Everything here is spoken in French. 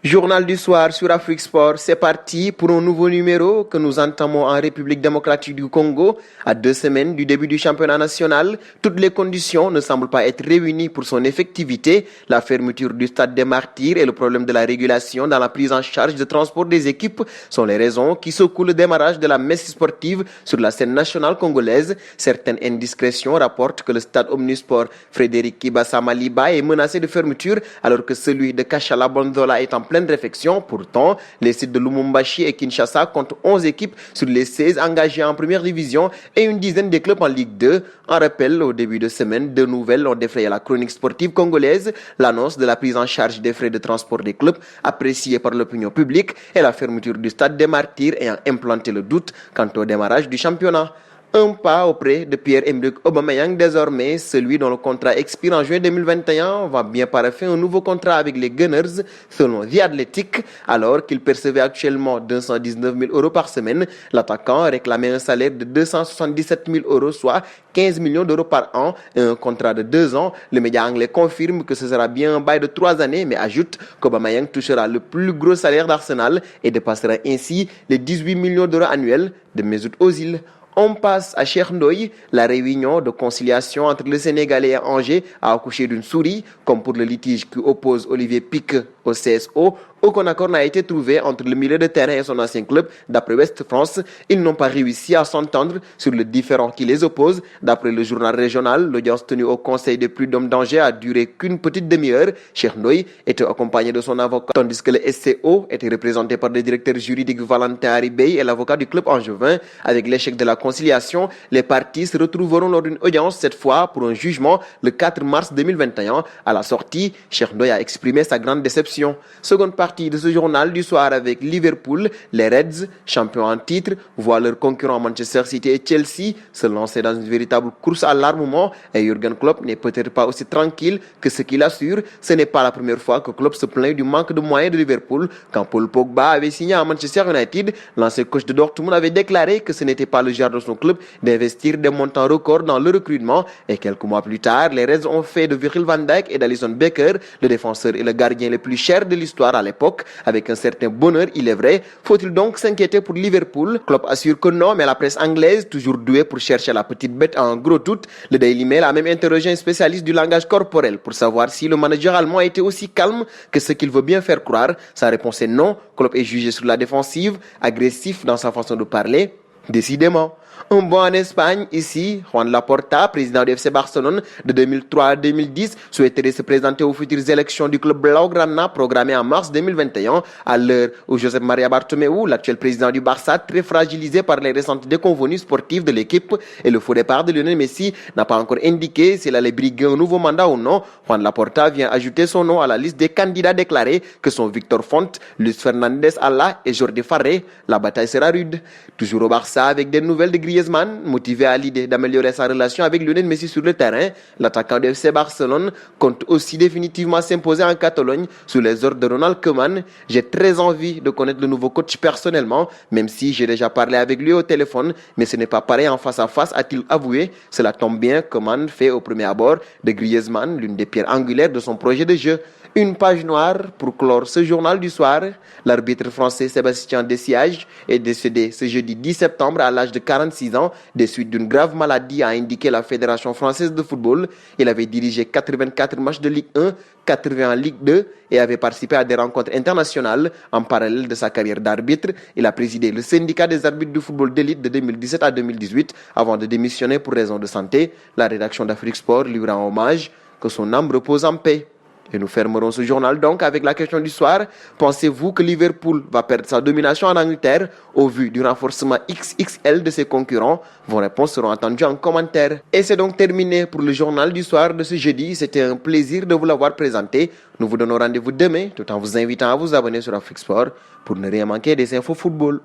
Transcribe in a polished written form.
Journal du soir sur Afrique Sport, c'est parti pour un nouveau numéro que nous entamons en République démocratique du Congo. À 2 semaines du début du championnat national, toutes les conditions ne semblent pas être réunies pour son effectivité. La fermeture du stade des Martyrs et le problème de la régulation dans la prise en charge de transport des équipes sont les raisons qui secouent le démarrage de la messe sportive sur la scène nationale congolaise. Certaines indiscrétions rapportent que le stade Omnisport Frédéric Kibasa Maliba est menacé de fermeture alors que celui de Kachala Bonzola est en pleine réflexion. Pourtant, les sites de Lumumbashi et Kinshasa comptent 11 équipes sur les 16 engagées en première division et une dizaine de clubs en Ligue 2. En rappel, au début de semaine, deux nouvelles ont défrayé la chronique sportive congolaise. L'annonce de la prise en charge des frais de transport des clubs, appréciée par l'opinion publique, et la fermeture du stade des Martyrs ayant implanté le doute quant au démarrage du championnat. Un pas auprès de Pierre-Emerick Aubameyang désormais, celui dont le contrat expire en juin 2021 va bien paraffer un nouveau contrat avec les Gunners selon The Athletic. Alors qu'il percevait actuellement 219 000 euros par semaine, l'attaquant réclamait un salaire de 277 000 euros, soit 15 millions d'euros par an et un contrat de 2 ans. Le média anglais confirme que ce sera bien un bail de 3 années, mais ajoute qu'Aubameyang touchera le plus gros salaire d'Arsenal et dépassera ainsi les 18 millions d'euros annuels de Mesut Ozil. On passe à Cheikh Ndoye. La réunion de conciliation entre le Sénégalais et Angers a accouché d'une souris, comme pour le litige qui oppose Olivier Pique au CSO. Aucun accord n'a été trouvé entre le milieu de terrain et son ancien club. D'après Ouest France, ils n'ont pas réussi à s'entendre sur le différend qui les oppose. D'après le journal régional, l'audience tenue au Conseil des prud'hommes d'Angers a duré qu'une petite demi-heure. Cheikh Ndoye était accompagné de son avocat, tandis que le SCO était représenté par le directeur juridique Valentin Haribey et l'avocat du club angevin. Avec l'échec de la conciliation, les parties se retrouveront lors d'une audience, cette fois pour un jugement le 4 mars 2021. À la sortie, Cheikh Ndoye a exprimé sa grande déception. Seconde partie de ce journal du soir avec Liverpool. Les Reds, champions en titre, voient leurs concurrents Manchester City et Chelsea se lancer dans une véritable course à l'armement et Jürgen Klopp n'est peut-être pas aussi tranquille que ce qu'il assure. Ce n'est pas la première fois que Klopp se plaint du manque de moyens de Liverpool. Quand Paul Pogba avait signé à Manchester United, l'ancien coach de Dortmund avait déclaré que ce n'était pas le genre de son club d'investir des montants records dans le recrutement et quelques mois plus tard, les Reds ont fait de Virgil van Dijk et d'Alisson Becker le défenseur et le gardien les plus chers de l'histoire à l'époque. Avec un certain bonheur, il est vrai. Faut-il donc s'inquiéter pour Liverpool? Klopp assure que non, mais la presse anglaise, toujours douée pour chercher la petite bête en gros doute, le Daily Mail a même interrogé un spécialiste du langage corporel pour savoir si le manager allemand a été aussi calme que ce qu'il veut bien faire croire. Sa réponse est non. Klopp est jugé sur la défensive, agressif dans sa façon de parler. Décidément. Un bon en Espagne, ici, Juan Laporta, président du FC Barcelone de 2003 à 2010, souhaiterait se présenter aux futures élections du club Blaugrana programmées en mars 2021, à l'heure où Josep Maria Bartomeu, l'actuel président du Barça, très fragilisé par les récentes déconvenues sportives de l'équipe et le faux départ de Lionel Messi, n'a pas encore indiqué s'il allait briguer un nouveau mandat ou non. Juan Laporta vient ajouter son nom à la liste des candidats déclarés que sont Victor Font, Luis Fernandez Alla et Jordi Farré. La bataille sera rude. Toujours au Barça avec des nouvelles de Griezmann, motivé à l'idée d'améliorer sa relation avec Lionel Messi sur le terrain, l'attaquant du FC Barcelone compte aussi définitivement s'imposer en Catalogne sous les ordres de Ronald Koeman. J'ai très envie de connaître le nouveau coach personnellement, même si j'ai déjà parlé avec lui au téléphone, mais ce n'est pas pareil en face à face, a-t-il avoué. Cela tombe bien, Koeman fait au premier abord de Griezmann l'une des pierres angulaires de son projet de jeu. Une page noire pour clore ce journal du soir. L'arbitre français Sébastien Dessiage est décédé ce jeudi 10 septembre à l'âge de 46 ans des suites d'une grave maladie, a indiqué la Fédération française de football. Il avait dirigé 84 matchs de Ligue 1, 80 en Ligue 2 et avait participé à des rencontres internationales. En parallèle de sa carrière d'arbitre, il a présidé le syndicat des arbitres du football d'élite de 2017 à 2018 avant de démissionner pour raison de santé. La rédaction d'Afrique Sport lui rend hommage. Que son âme repose en paix. Et nous fermerons ce journal donc avec la question du soir. Pensez-vous que Liverpool va perdre sa domination en Angleterre au vu du renforcement XXL de ses concurrents? Vos réponses seront attendues en commentaire. Et c'est donc terminé pour le journal du soir de ce jeudi. C'était un plaisir de vous l'avoir présenté. Nous vous donnons rendez-vous demain tout en vous invitant à vous abonner sur Afrique Sport pour ne rien manquer des infos football.